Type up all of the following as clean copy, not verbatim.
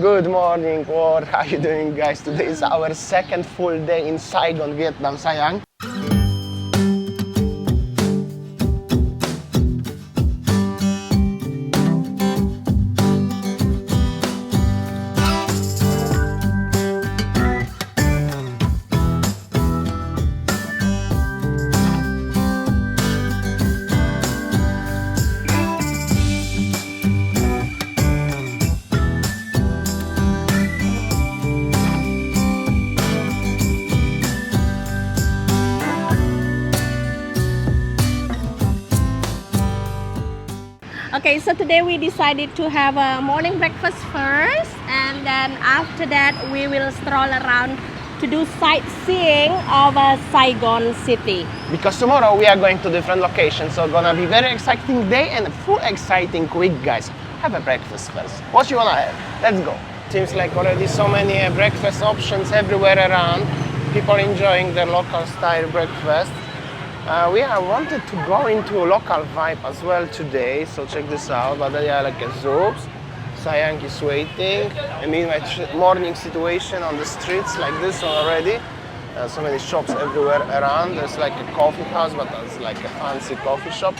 Good morning, what are you doing guys? Today is our second full day in Saigon, Vietnam, sayang. Okay, so today we decided to have a morning breakfast first, and then after that we will stroll around to do sightseeing of Saigon City. Because tomorrow we are going to different locations, so gonna be very exciting day and a full exciting week, guys. Have a breakfast first. What you wanna have? Let's go. Seems like already so many breakfast options everywhere around. People enjoying their local style breakfast. We wanted to go into a local vibe as well today, so check this out. But they are like a soups. Sayang is waiting. I mean, my morning situation on the streets like this already. So many shops everywhere around. There's like a coffee house, but it's like a fancy coffee shop.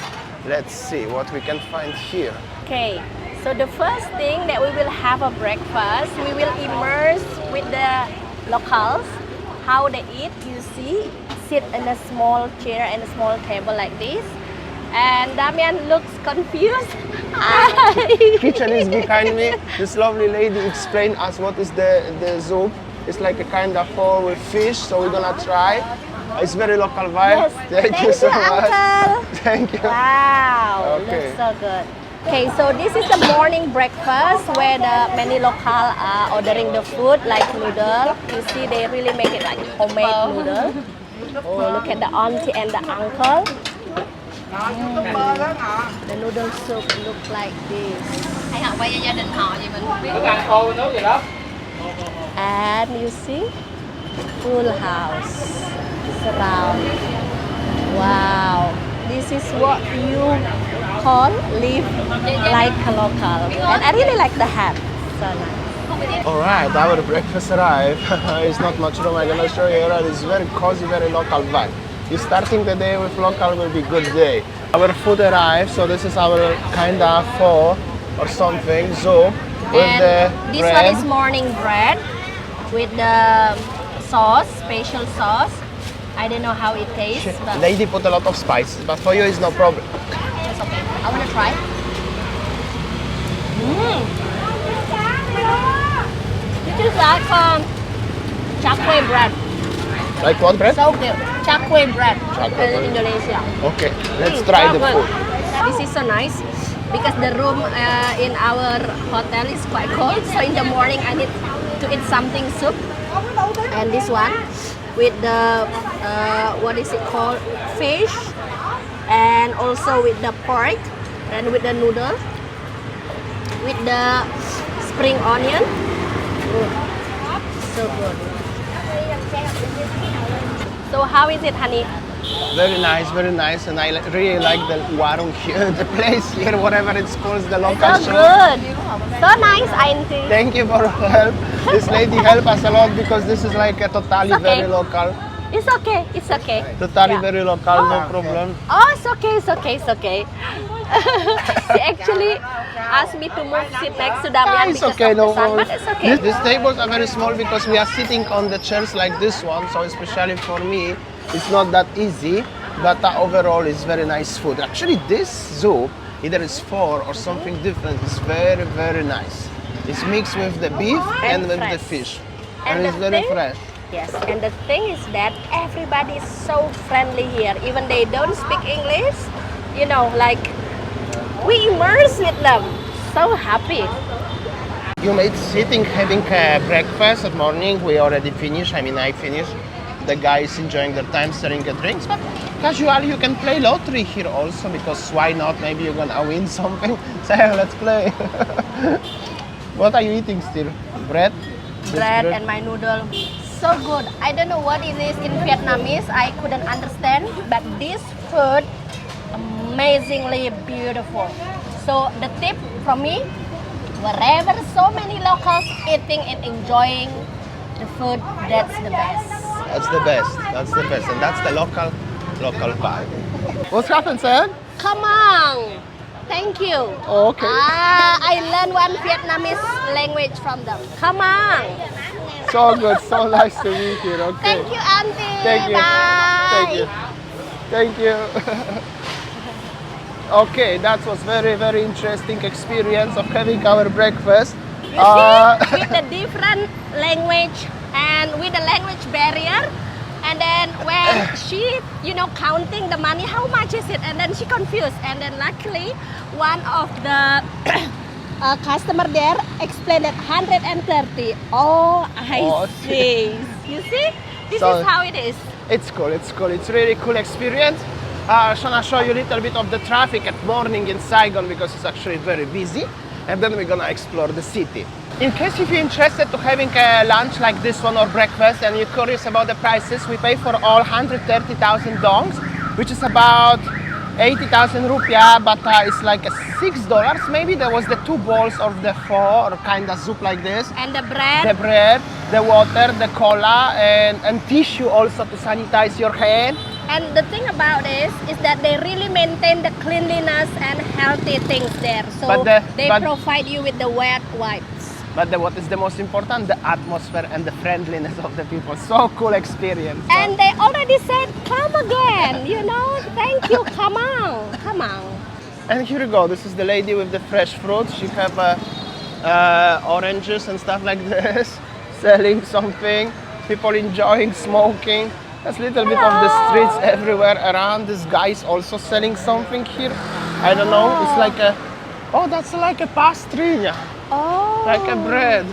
Let's see what we can find here. Okay, so the first thing that we will have a breakfast, we will immerse with the locals, how they eat, you see. Sit in a small chair and a small table like this, and Damian looks confused. Kitchen is behind me. This lovely lady explained us what is the soup. It's like a kind of pho with fish, so we're gonna try. It's very local vibe. Yes. Thank you so much. Uncle. Thank you. Wow, Okay. looks so good. Okay, so this is the morning breakfast where the many local are ordering the food like noodle. You see, they really make it like homemade noodle. Oh, look at the auntie and the uncle. The noodle soup look like this. And you see, full house surround. Wow, this is what you call live like a local. And I really like the hat. So nice. Alright, our breakfast arrived. It's not much room, I'm gonna show you around. It's very cozy, very local vibe. You starting the day with local will be good day. Our food arrived, so this is our kind of pho or something, soup with And the this bread. one is morning bread with the sauce, special sauce. I don't know how it tastes, but Lady put a lot of spices, but for you it's no problem. it's okay. I wanna try. This is like chakwe bread. Like what bread? So good. Chakwe bread Chakwe in bread. Indonesia. Okay, let's try so the good. food. This is so nice because the room in our hotel is quite cold. So in the morning I need to eat something soup. And this one with the what is it called, fish, and also with the pork and with the noodle, with the spring onion. So good. So how is it, honey? Very nice, and I really like the warung here, the place here, whatever it's called, the local So shop. good. So nice, auntie. Thank you for help. This lady helped us a lot because this is like a totally It's okay. very local. It's okay. It's okay. Totally Yeah. very local, no problem. Oh, it's okay. It's okay. It's okay. She actually asked me to move sit next to Damian It's because okay, of no the sun, worries. but it's okay. These tables are very small because we are sitting on the chairs like this one, so especially for me, it's not that easy, but overall it's very nice food. Actually, this soup, either it's pho or something different, is very nice. It's mixed with the beef and with the fresh. fish. And And it's the very thing- fresh. Yes, and the thing is that everybody is so friendly here. Even they don't speak English, you know, like we immerse with them. So happy. You made sitting having breakfast at morning. We already finished. I mean, I finished. The guys enjoying their time selling drinks, but casually you can play lottery here also because why not? Maybe you're gonna win something. So let's play. What are you eating still? Bread? This Bread and my noodle. So good. I don't know what it is in Vietnamese. I couldn't understand, but this food amazingly beautiful. So the tip from me, wherever so many locals eating and enjoying the food, that's the best. That's the best. That's the best. And that's the local vibe. What's happened, Saigon? Come on. Thank you. Oh, okay. I learned one Vietnamese language from them. Come on. So good. So nice to meet you. Okay. Thank you, Auntie. Thank you. Bye. Thank you. Okay, that was very interesting experience of having our breakfast. You see, with the different language and with the language barrier, and then when she, counting the money, how much is it? And then she confused. And then luckily, one of the customer there explained that 130. Oh, I see. You see? This is how it is. It's cool. It's really cool experience. I'm gonna show you a little bit of the traffic at morning in Saigon because it's actually very busy. And then we're gonna explore the city. In case if you're interested to having a lunch like this one or breakfast and you're curious about the prices, we pay for all 130,000 dongs, which is about 80,000 rupiah, but it's like $6 maybe. There was the 2 bowls of the pho or kind of soup like this. And the bread. The bread, the water, the cola, and tissue also to sanitize your hand. And the thing about this is that they really maintain the cleanliness and healthy things there. So they provide you with the wet wipes. But what is the most important? The atmosphere and the friendliness of the people. So cool experience. And they already said, come again, thank you, come on. And here you go, this is the lady with the fresh fruit. She have oranges and stuff like this, selling something. People enjoying smoking. There's a little bit of the streets everywhere around. This guy is also selling something here. I don't know, it's like that's like a pastry. Oh. Like a bread.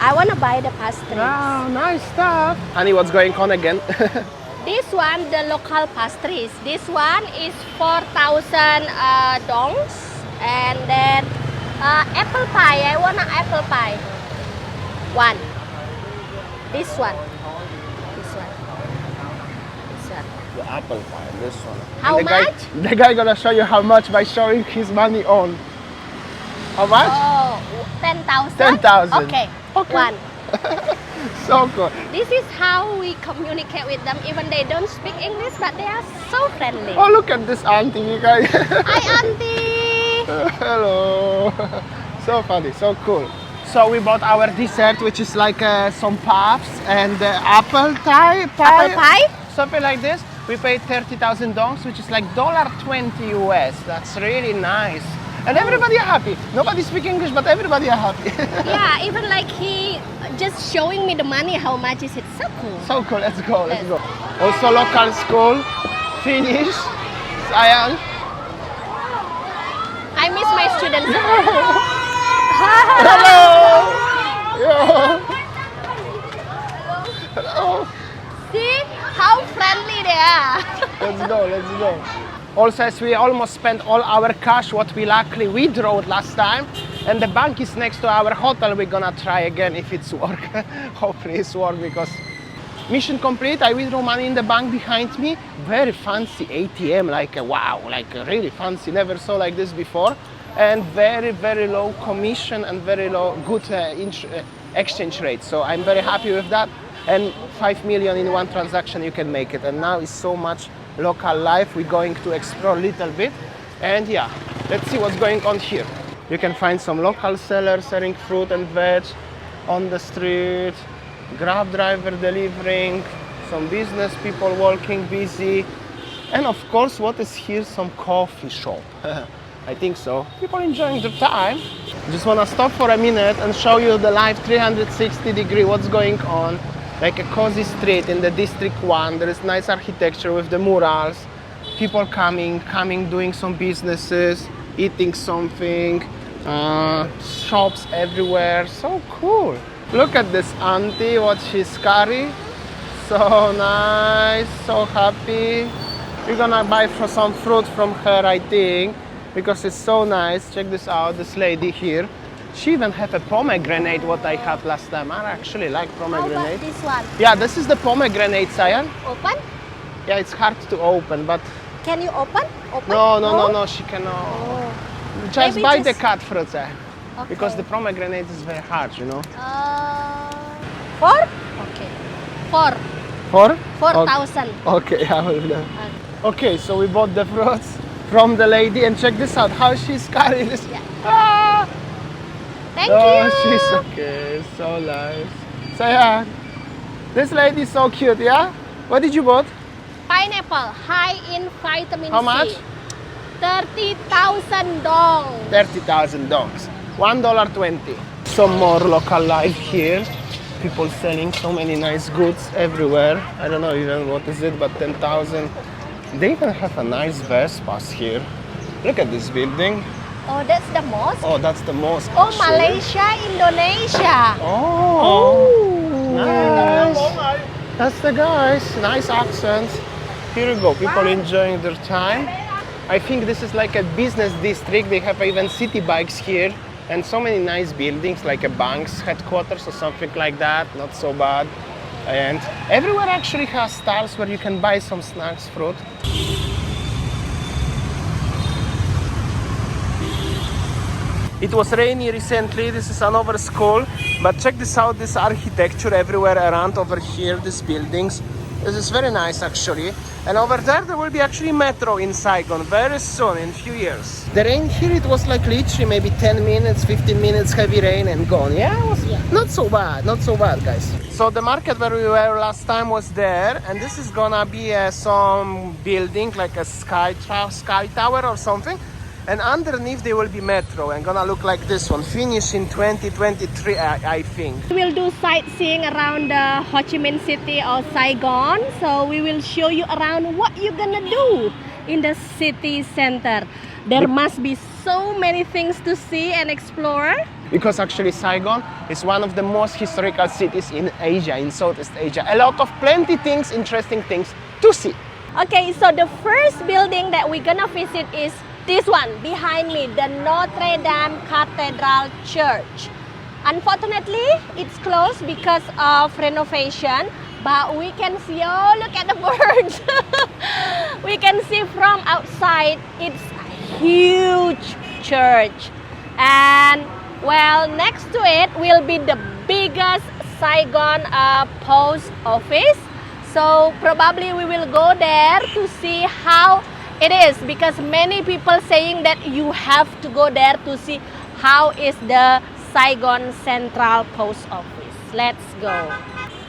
I want to buy the pastry. Wow, nice stuff. Honey, what's going on again? This one, the local pastries. This one is 4,000 dongs. And then apple pie. I want an apple pie. One. This one. The apple pie, this one. How much? The guy gonna show you how much by showing his money on. How much? Oh, 10,000. 10,000. Okay. One. So cool. This is how we communicate with them. Even they don't speak English, but they are so friendly. Oh, look at this auntie, you guys. Hi, auntie. Hello. So funny, so cool. So we bought our dessert, which is like some puffs and apple pie. Apple pie? Something like this. We paid 30,000 dongs, which is like $20 US. That's really nice. And everybody are happy. Nobody speaks English, but everybody are happy. Yeah, even like he just showing me the money, how much is it? So cool. So cool, let's go. Also local school, finish, Saigon. I miss my students. Hello! Yo. Hello! See how friendly they are. Let's go. Also, as we almost spent all our cash, what we luckily withdrew last time, and the bank is next to our hotel, we're gonna try again if it's work. Hopefully it's work because mission complete. I withdrew money in the bank behind me. Very fancy ATM, like wow, like really fancy. Never saw like this before. And very low commission and very low good exchange rate. So I'm very happy with that. And 5 million in one transaction you can make it. And now is so much local life. We're going to explore a little bit. And yeah, let's see what's going on here. You can find some local sellers selling fruit and veg on the street, Grab driver delivering, some business people walking busy. And of course, what is here? Some coffee shop. I think so. People enjoying their time. Just want to stop for a minute and show you the live 360 degree, what's going on. Like a cozy street in the District 1. There is nice architecture with the murals. People coming, doing some businesses, eating something. Shops everywhere. So cool. Look at this auntie, what she's carrying. So nice, so happy. We're gonna buy some fruit from her, I think, because it's so nice. Check this out, this lady here. She even have a pomegranate, what I had last time. I actually like pomegranate. How about this one? Yeah, this is the pomegranate, Saigon. Open? Yeah, it's hard to open, but... Can you open? No, she cannot. Oh. Just Maybe buy just... the cut fruits. Okay. because the pomegranate is very hard, you know. 4? Okay. 4. 4? 4,000. Okay, I will do. Okay, so we bought the fruits from the lady, and check this out, how she's carrying this. Yeah. Ah! Thank Oh, you. she's okay, so nice. Say hi. This lady is so cute, yeah? What did you bought? Pineapple, high in vitamin How C. much? 30,000 dong. 30,000 dogs. $1.20. Some more local life here. People selling so many nice goods everywhere. I don't know even what is it, but 10,000. They even have a nice Vespas here. Look at this building. Oh, that's the mosque. Oh, that's the mosque. Oh, actually. Malaysia, Indonesia. Oh, nice. That's the guys. Nice accents. Here you go. People enjoying their time. I think this is like a business district. They have even city bikes here and so many nice buildings like a bank's headquarters or something like that. Not so bad. And everywhere actually has stalls where you can buy some snacks, fruit. It was rainy recently. This is another school, but check this out, this architecture everywhere around over here, these buildings. This is very nice actually. And over there will be actually metro in Saigon very soon, in a few years. The rain here, it was like literally maybe 10 minutes, 15 minutes heavy rain and gone. Yeah, it was not so bad, guys. So the market where we were last time was there, and this is gonna be some building like a sky tower or something. And underneath there will be metro and gonna look like this one. Finish in 2023, I think. We will do sightseeing around the Ho Chi Minh City or Saigon. So we will show you around what you're gonna do in the city center. There must be so many things to see and explore. Because actually Saigon is one of the most historical cities in Asia, in Southeast Asia. A lot of plenty things, interesting things to see. Okay, so the first building that we're gonna visit is this one behind me, the Notre Dame Cathedral Church. Unfortunately, it's closed because of renovation, but we can see, oh, look at the birds. We can see from outside, it's a huge church. And well, next to it will be the biggest Saigon post office. So probably we will go there to see how it is, because many people saying that you have to go there to see how is the Saigon Central Post Office. Let's go.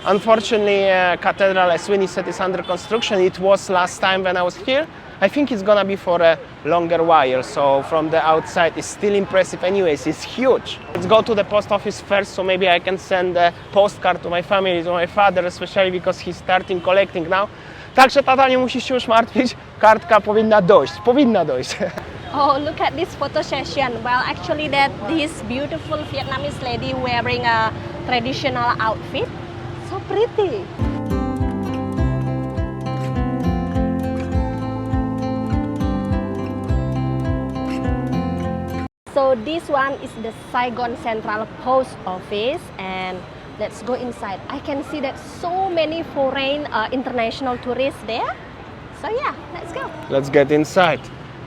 Unfortunately, Cathedral, as Winnie said, is under construction. It was last time when I was here. I think it's gonna be for a longer while. So from the outside, it's still impressive. Anyways, it's huge. Let's go to the post office first, so maybe I can send a postcard to my family, to my father, especially because he's starting collecting now. Także tata, nie musisz się już martwić, kartka powinna dojść, Oh, look at this photo session. Well, actually this beautiful Vietnamese lady wearing a traditional outfit. So pretty. So this one is the Saigon Central Post Office, and let's go inside. I can see that so many foreign international tourists there. So yeah, let's go. Let's get inside.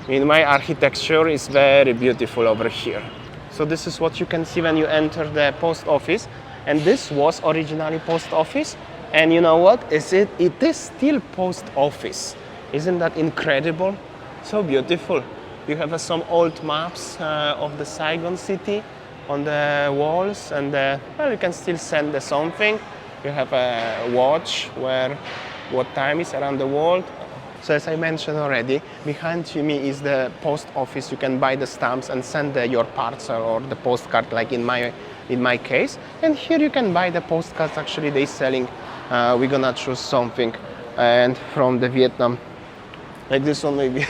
My architecture is very beautiful over here. So this is what you can see when you enter the post office. And this was originally post office. And you know what? It is still post office. Isn't that incredible? So beautiful. You have some old maps of the Saigon city on the walls, and well, you can still send something. You have a watch where what time is around the world. So as I mentioned already, behind me is the post office. You can buy the stamps and send your parcel or the postcard, like in my case. And here you can buy the postcards. Actually, they're selling. We're gonna choose something, and from the Vietnam, like this one maybe.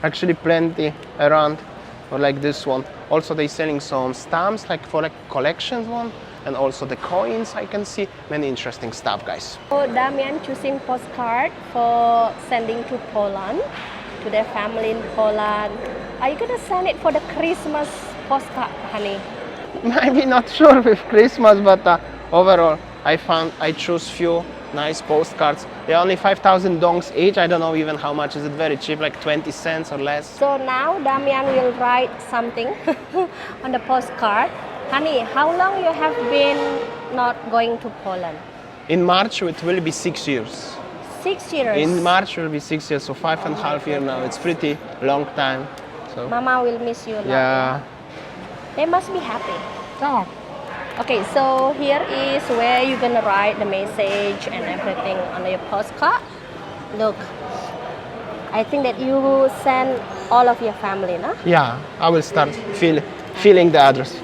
Actually, plenty around, or like this one. Also, they're selling some stamps, like for a collections one, and also the coins. I can see many interesting stuff, guys. So Damian choosing postcard for sending to Poland, to their family in Poland. Are you gonna send it for the Christmas postcard, honey? Maybe not sure with Christmas, but overall, I choose few nice postcards. They're only 5,000 dongs each. I don't know even how much is it, very cheap, like 20 cents or less. So now Damian will write something on the postcard. Honey, how long you have been not going to Poland? In March it will be 6 years. 6 years. In March it will be 6 years, so 5.5 years now. It's pretty long time. So Mama will miss you a lot. yeah. They must be happy. Oh. Okay, so here is where you're gonna write the message and everything on your postcard. Look, I think that you will send all of your family, no? Yeah, I will start feeling the address.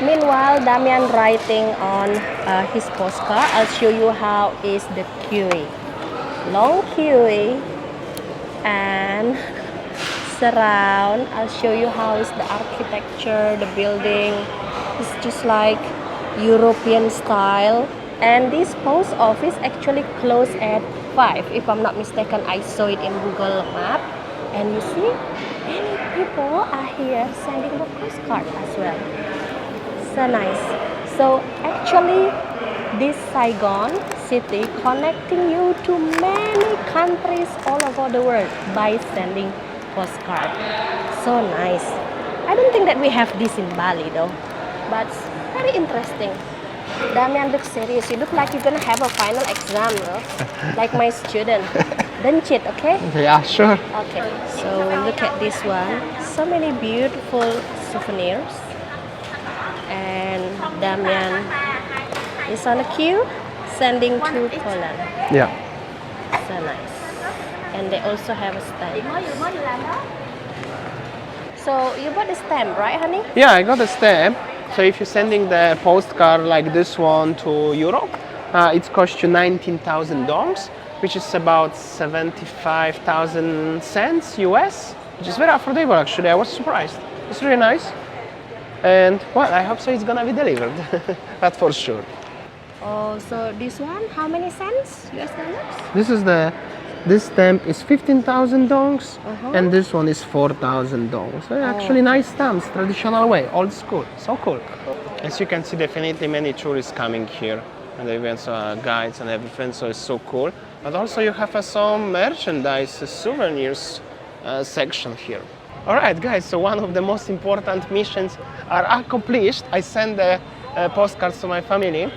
Meanwhile, Damian writing on his postcard. I'll show you how is the queue. Long queue and surround. I'll show you how is the architecture, the building. It's just like European style. And this post office actually closed at 5. If I'm not mistaken, I saw it in Google Map. And you see, many people are here sending the postcard as well. So nice. So actually, this Saigon city connecting you to many countries all over the world by sending postcard. So nice. I don't think that we have this in Bali though, but very interesting. Damian looks serious. You look like you're gonna have a final exam, no? Like my student. Don't cheat, okay? Yeah, sure. Okay. So look at this one. So many beautiful souvenirs. And Damian is on a queue sending to Poland. Yeah. So nice. And they also have a stamp. So you bought the stamp, right, honey? Yeah, I got a stamp. So if you're sending the postcard like this one to Europe, it costs you 19,000 dongs, which is about 75,000 cents US, which is very affordable actually. I was surprised. It's really nice. And well, I hope so it's gonna be delivered. That's for sure. Oh, so this one, how many cents? US dollars? This stamp is 15,000 dongs, Uh-huh. and this one is 4,000 dongs. So actually nice stamps, traditional way, old school, so cool. As you can see, definitely many tourists coming here, and even guides and everything, so it's so cool. But also you have some merchandise, souvenirs section here. Alright guys, so one of the most important missions are accomplished. I sent the postcards to my family.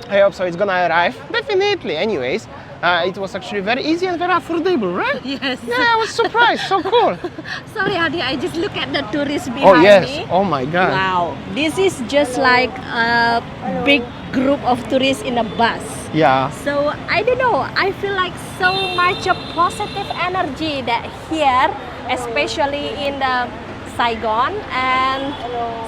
I hope so it's gonna arrive. Definitely, anyways. It was actually very easy and very affordable, right? Yes. Yeah, I was surprised, so cool. Sorry, Adi, I just look at the tourists behind Oh yes, me. oh my god. Wow, this is just like a big group of tourists in a bus. Yeah. So I don't know, I feel like so much of positive energy that here, especially in the Saigon, and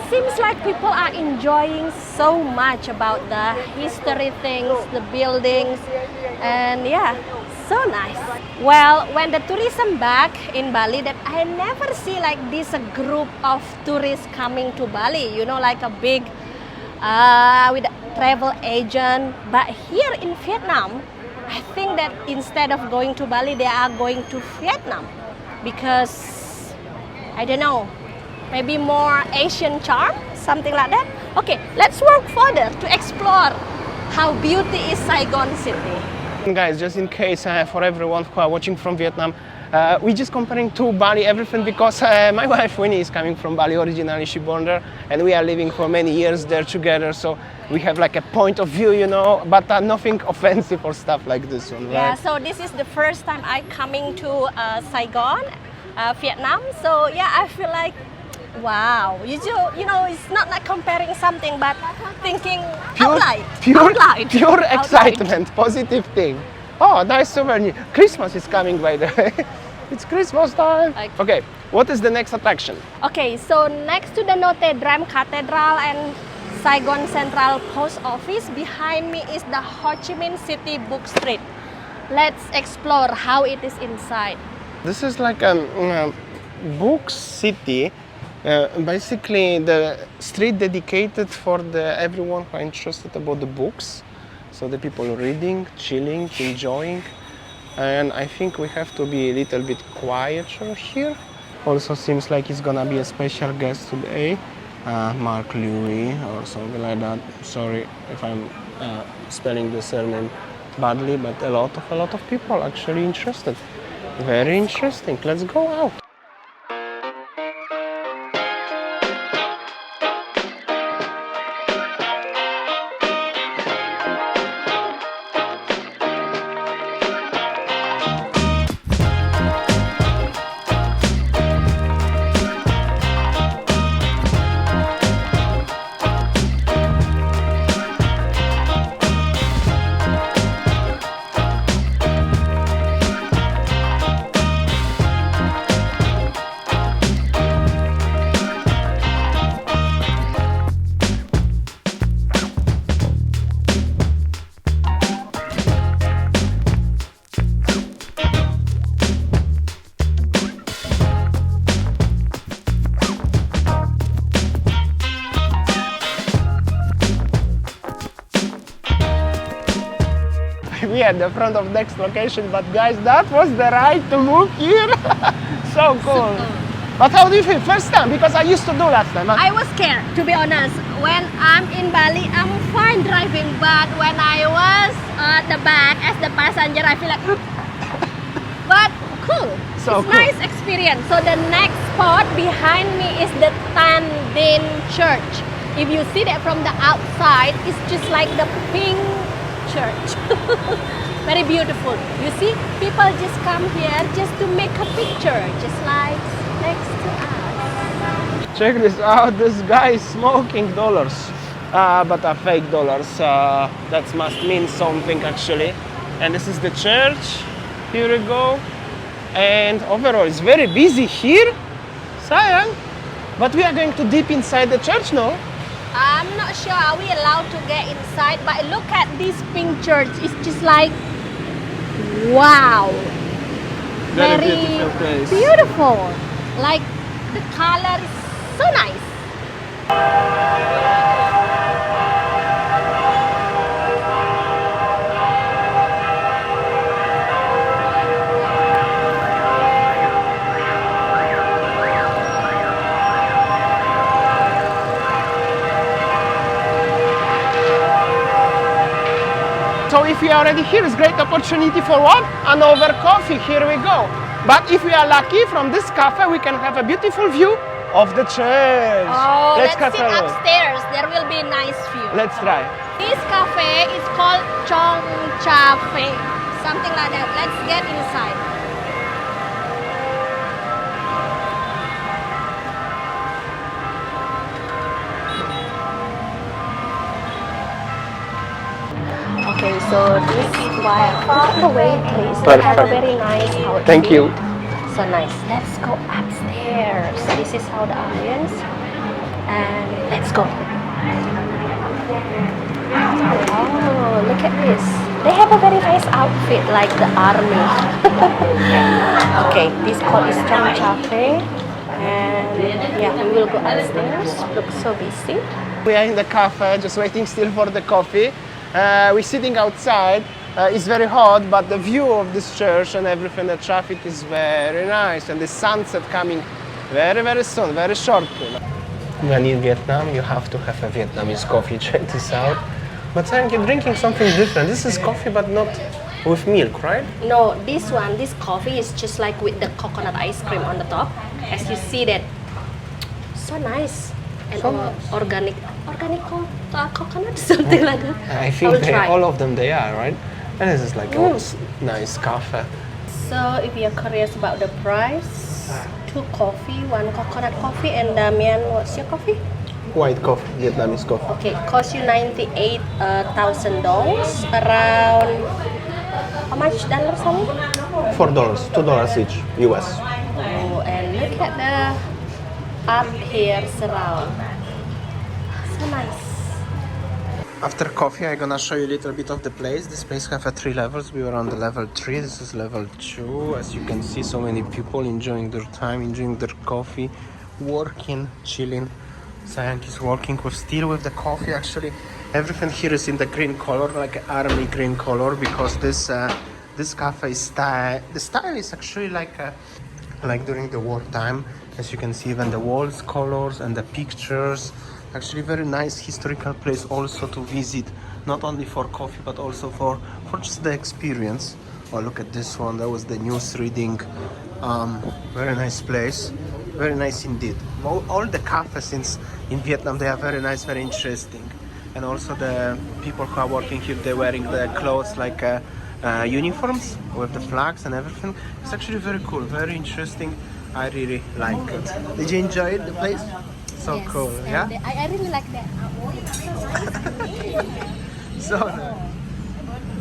seems like people are enjoying so much about the history things, the buildings, and yeah, so nice. Well, when the tourism back in Bali, that I never see like this a group of tourists coming to Bali, you know, like a big with a travel agent. But here in Vietnam, I think that instead of going to Bali, they are going to Vietnam because I don't know, maybe more Asian charm, something like that. Okay, let's work further to explore how beauty is Saigon City. Guys, just in case for everyone who are watching from Vietnam, we just comparing to Bali everything because my wife Winnie is coming from Bali originally. She born there, and we are living for many years there together. So we have like a point of view, you know, but nothing offensive or stuff like this one, right? Yeah. So this is the first time I coming to Saigon, Vietnam. So yeah, I feel like wow. You know, it's not like comparing something, but thinking pure excitement, positive thing. Oh, nice souvenir. Christmas is coming, by the way. It's Christmas time. Okay, what is the next attraction? Okay, so next to the Notre Dame Cathedral and Saigon Central Post Office, behind me is the Ho Chi Minh City Book Street. Let's explore how it is inside. This is like a book city. Basically, the street dedicated for everyone who are interested about the books. So the people reading, chilling, enjoying. And I think we have to be a little bit quieter here. Also seems like it's gonna be a special guest today. Mark Louis or something like that. Sorry if I'm spelling the surname badly, but a lot of people actually interested. Very interesting. Let's go out. We at the front of next location, but guys, that was the ride to move here. So cool. But how do you feel first time? Because I used to do last time. I was scared, to be honest. When I'm in Bali, I'm fine driving, but when I was at the back as the passenger, I feel like, but cool. So it's cool. Nice experience. So the next spot behind me is the Tan Din Church. If you see that from the outside, it's just like the pink church. Very beautiful. You see, people just come here just to make a picture, just like next to us. Check this out. This guy is smoking dollars, but are fake dollars. That must mean something actually. And this is the church. Here we go. And overall, it's very busy here, Sian. But we are going to deep inside the church now. I'm not sure are we allowed to get inside, but look at this pink church. It's just like, wow. Very beautiful place. Beautiful. Like the color is so nice. So if we are already here, it's a great opportunity for what? Another coffee. Here we go. But if we are lucky, from this cafe we can have a beautiful view of the church. Oh, let's have sit a look. upstairs. There will be a nice view. Let's try. This cafe is called Chong Cafe, something like that. Let's get inside. Okay, so this is why far away place. They have a very nice house. Thank you. So nice. Let's go upstairs. This is how the ambience. And let's go. Oh, look at this. They have a very nice outfit like the army. Okay, this called is Chong Cafe. And yeah, we will go upstairs. Looks so busy. We are in the cafe, just waiting still for the coffee. We're sitting outside. It's very hot, but the view of this church and everything, the traffic is very nice. And the sunset coming very, very soon, very shortly. When in Vietnam, you have to have a Vietnamese coffee. Check this out. But Sam, you're drinking something different. This is coffee, but not with milk, right? No, this coffee is just like with the coconut ice cream on the top. As you see that, so nice. And So nice. organic coconut, something like that. I think will try. all of them they are, right? And this is like a nice cafe. So if you're curious about the price, 2 coffee, 1 coconut coffee, and Damian, what's your coffee? White coffee, Vietnamese coffee. Okay, cost you $98,000, around how much dollars, Sally? $4, $2 each, US. Oh, and look at the art here surround. So nice. After coffee, I'm gonna show you a little bit of the place. This place have 3 levels. We were on the level 3. This is level 2. As you can see, so many people enjoying their time, enjoying their coffee, working, chilling. Saigon is working with the coffee. Actually, everything here is in the green color, like army green color, because this cafe style. The style is actually like like during the wartime. As you can see, even the walls colors and the pictures. Actually very nice historical place also to visit, not only for coffee but also for just the experience. Oh, look at this one, that was the news reading. Very nice place, very nice indeed. All the cafes in Vietnam, they are very nice, very interesting. And also the people who are working here, they're wearing the clothes like uniforms with the flags and everything. It's actually very cool, very interesting. I really like it. Did you enjoy it, the place? So Yes, cool, yeah? I really like that. So nice.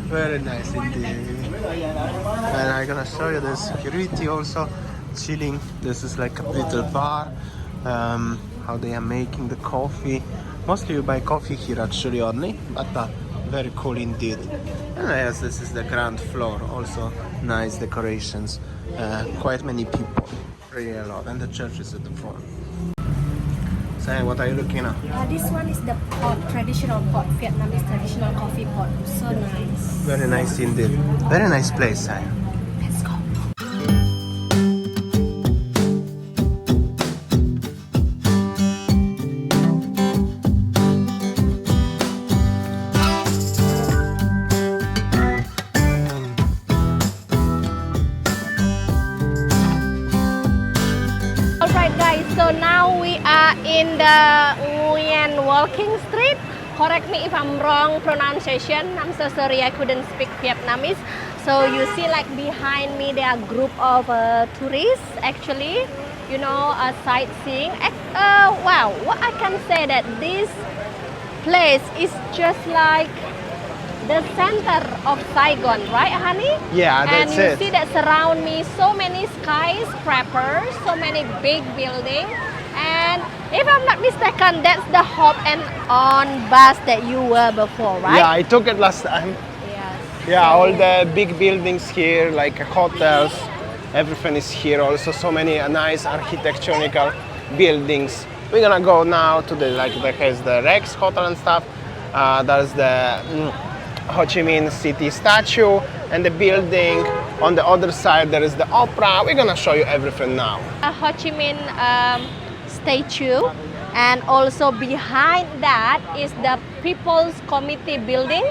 Very nice indeed. And I'm gonna show you the security also chilling. This is like a little bar. How they are making the coffee. Mostly you buy coffee here actually only, but very cool indeed. And yes, this is the ground floor. Also nice decorations. Quite many people, really a lot. And the church is at the front. So what are you looking at? This one is the pot, traditional pot, Vietnamese traditional coffee pot. So nice. Very nice indeed. Very nice place, Saya. Let's go. Alright guys, so now we are in the Nguyen walking street. Correct me if I'm wrong pronunciation. I'm so sorry, I couldn't speak Vietnamese. So you see like behind me there are a group of tourists actually, you know, sightseeing. Wow, what I can say that this place is just like the center of Saigon, right honey? Yeah, and that's you it. see that surround me so many skyscrapers, so many big buildings. And if I'm not mistaken, that's the hop and on bus that you were before, right? Yeah, I took it last time. Yes. Yeah, all the big buildings here, like hotels, everything is here. Also, so many nice architectonical buildings. We're gonna go now to the there's the Rex Hotel and stuff. There's the Ho Chi Minh City statue and the building. On the other side, there is the opera. We're gonna show you everything now. Ho Chi Minh statue, and also behind that is the People's Committee building.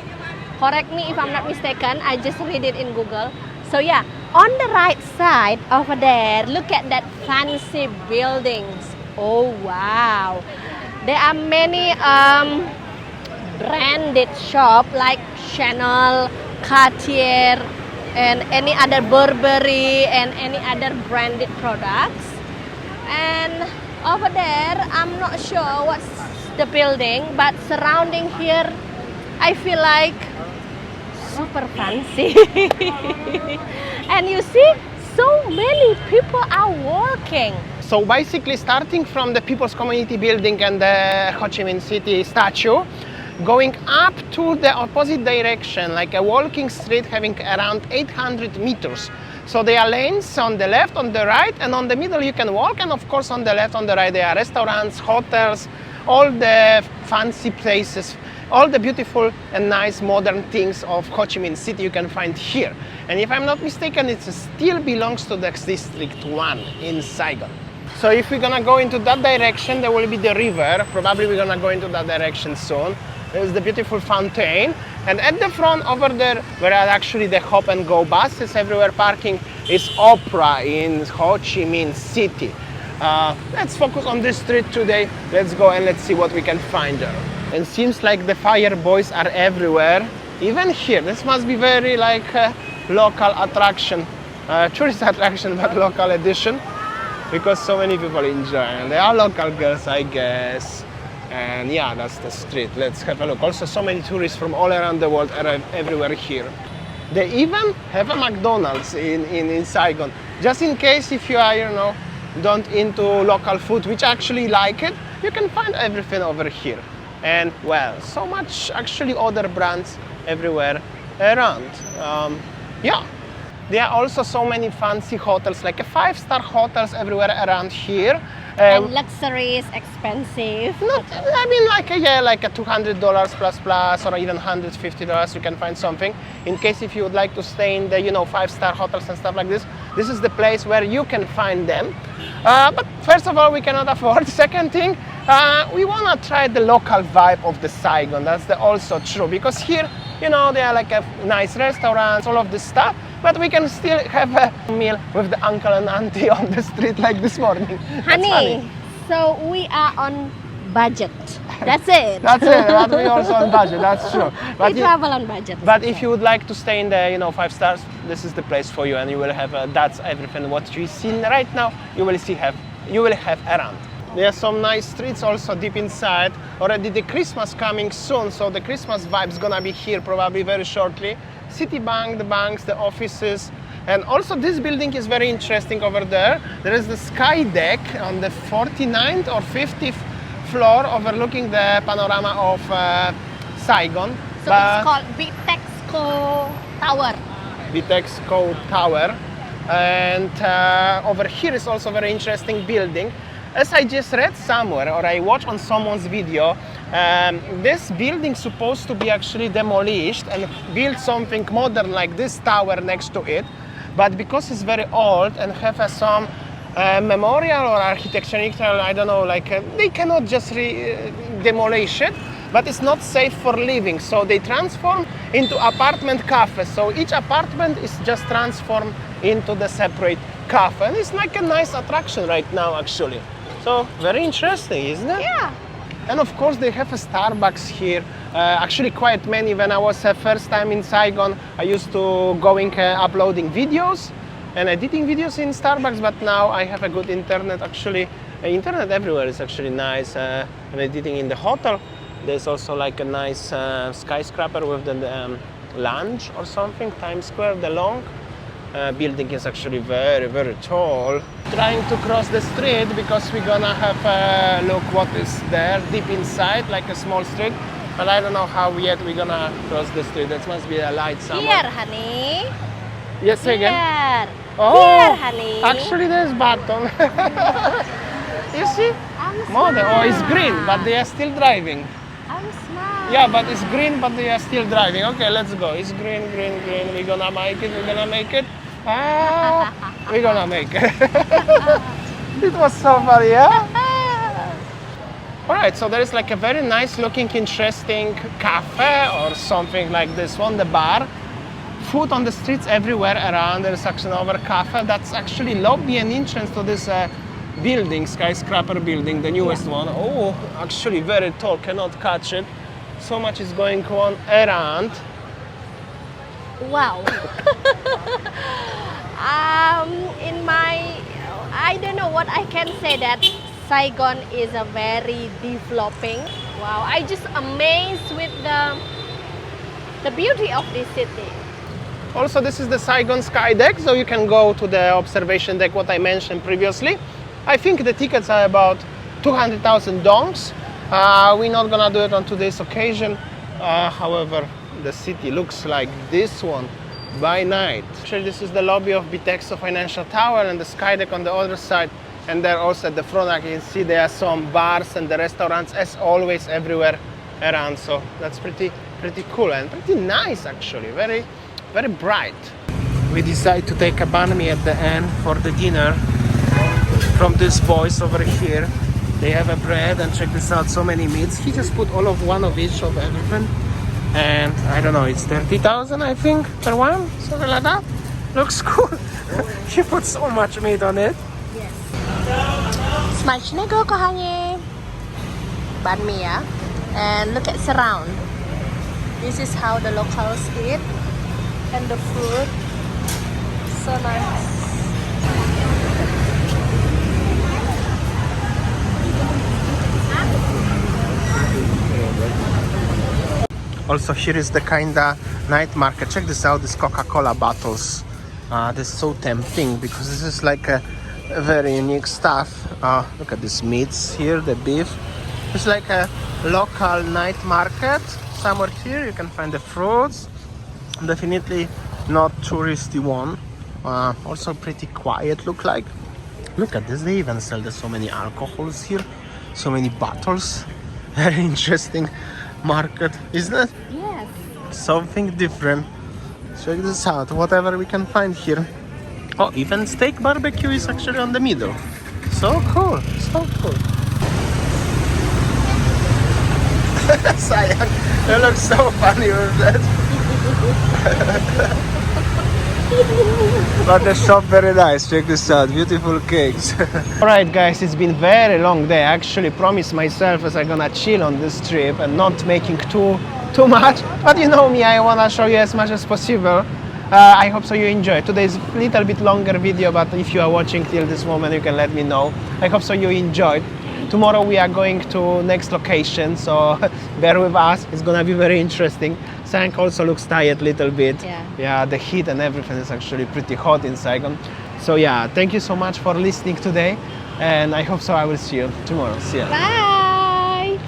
Correct me if I'm not mistaken, I just read it in Google. So yeah, on the right side over there, look at that fancy buildings. Oh wow, there are many branded shop like Chanel, Cartier, and any other Burberry and any other branded products. And over there, I'm not sure what's the building, but surrounding here, I feel like super fancy. And you see, so many people are walking. So basically, starting from the People's Community building and the Ho Chi Minh City statue, going up to the opposite direction, like a walking street having around 800 meters. So there are lanes on the left, on the right, and on the middle you can walk. And of course, on the left, on the right, there are restaurants, hotels, all the fancy places, all the beautiful and nice modern things of Ho Chi Minh City you can find here. And if I'm not mistaken, it still belongs to the District 1 in Saigon. So if we're gonna go into that direction, there will be the river. Probably we're gonna go into that direction soon. There's the beautiful fountain, and at the front over there, where are actually the hop and go buses everywhere parking, is Opera in Ho Chi Minh City. Let's focus on this street today. Let's go and let's see what we can find there. And seems like the fire boys are everywhere, even here. This must be very like local attraction, tourist attraction, but local edition, because so many people enjoy. And they are local girls, I guess. And yeah, that's the street. Let's have a look. Also, so many tourists from all around the world are everywhere here. They even have a McDonald's in Saigon. Just in case if you are, you know, don't into local food, which actually like it, you can find everything over here. And well, so much actually other brands everywhere around. Yeah. There are also so many fancy hotels, like 5-star hotels everywhere around here. And luxury is expensive. Not, I mean, like a $200 plus, or even $150. You can find something. In case if you would like to stay in the 5-star hotels and stuff like this, this is the place where you can find them. But first of all, we cannot afford. Second thing, we want to try the local vibe of the Saigon. That's also true, because here, you know, there are like a nice restaurants, all of this stuff, but we can still have a meal with the uncle and auntie on the street like this morning. Honey, so we are on budget. That's it. That's it. But we also on budget. That's true. But we travel on budget. But if you would like to stay in the 5 stars, this is the place for you, and you will have that's everything what you see right now. You will have around. There are some nice streets also deep inside. Already the Christmas coming soon, so the Christmas vibe's gonna be here probably very shortly. Citibank, the banks, the offices. And also this building is very interesting over there. There is the sky deck on the 49th or 50th floor overlooking the panorama of Saigon. So it's called Bitexco Tower. Bitexco Tower. And over here is also a very interesting building. As I just read somewhere, or I watched on someone's video, this building is supposed to be actually demolished and build something modern like this tower next to it. But because it's very old and have some memorial or architectural, I don't know, like they cannot just demolish it, but it's not safe for living. So they transform into apartment cafe. So each apartment is just transformed into the separate cafe. And it's like a nice attraction right now, actually. So very interesting, isn't it? Yeah. And of course they have a Starbucks here. Actually quite many. When I was first time in Saigon, I used to going uploading videos and editing videos in Starbucks, but now I have a good internet. Actually, internet everywhere is actually nice. I'm editing in the hotel. There's also like a nice skyscraper with the lounge or something, Times Square, the long. Building is actually very, very tall. Trying to cross the street because we're gonna have a look what is there deep inside, like a small street. But I don't know how yet we're gonna cross the street. There must be a light somewhere. Here, honey. Yes, again. Here. Oh, Here, honey. actually there's button. You see? I'm Mother, oh, it's smart. green, but they are still driving. I'm smart. Yeah, but it's green, but they are still driving. Okay, let's go. It's green, green, green. We're gonna make it. We're gonna make it. Ah, we're gonna make it. It was so funny, yeah? All right, so there is like a very nice looking, interesting cafe or something like this one, the bar. Food on the streets everywhere around. There's actually another cafe. That's actually lobby and entrance to this building, skyscraper building, the newest one. Oh, actually very tall, cannot catch it. So much is going on around. Wow. I don't know what I can say that Saigon is a very developing. Wow, I just amazed with the beauty of this city. Also, this is the Saigon sky deck, so you can go to the observation deck, what I mentioned previously. I think the tickets are about 200,000 dongs. We're not gonna do it on today's occasion. However, the city looks like this one by night. Actually, this is the lobby of Bitexco Financial Tower and the sky deck on the other side. And there also at the front, I can see there are some bars and the restaurants, as always, everywhere around. So that's pretty cool and pretty nice, actually. Very, very bright. We decided to take a banh mi at the end for the dinner from this boys over here. They have a bread, and check this out, so many meats. He just put all of one of each of everything. And I don't know, it's 30,000 I think per one, something like that. Looks cool. He put so much meat on it. Yes. Smacznego, kochanie. Banh mi, yeah? And look at surround. This is how the locals eat. And the food. So nice. Also, here is the kinda night market. Check this out, these Coca-Cola bottles. This is so tempting because this is like a very unique stuff. Look at these meats here, the beef. It's like a local night market. Somewhere here you can find the fruits. Definitely not touristy one. Also pretty quiet look like. Look at this, they even sell there's so many alcohols here. So many bottles. Very interesting market, isn't it? Yes. Something different. Check this out, whatever we can find here. Oh, even steak barbecue is actually on the middle. So cool, so cool. Saigon, you look so funny with that. But the shop very nice, check this out, beautiful cakes. Alright guys, it's been very long day. I actually promised myself as I'm gonna chill on this trip and not making too much. But you know me, I wanna show you as much as possible. I hope so you enjoy. Today's a little bit longer video, but if you are watching till this moment, you can let me know. I hope so you enjoyed. Tomorrow we are going to next location, so bear with us. It's gonna be very interesting. Sang also looks tired a little bit. Yeah, the heat and everything is actually pretty hot in Saigon. So yeah, thank you so much for listening today, and I hope so I will see you tomorrow. See ya. Bye.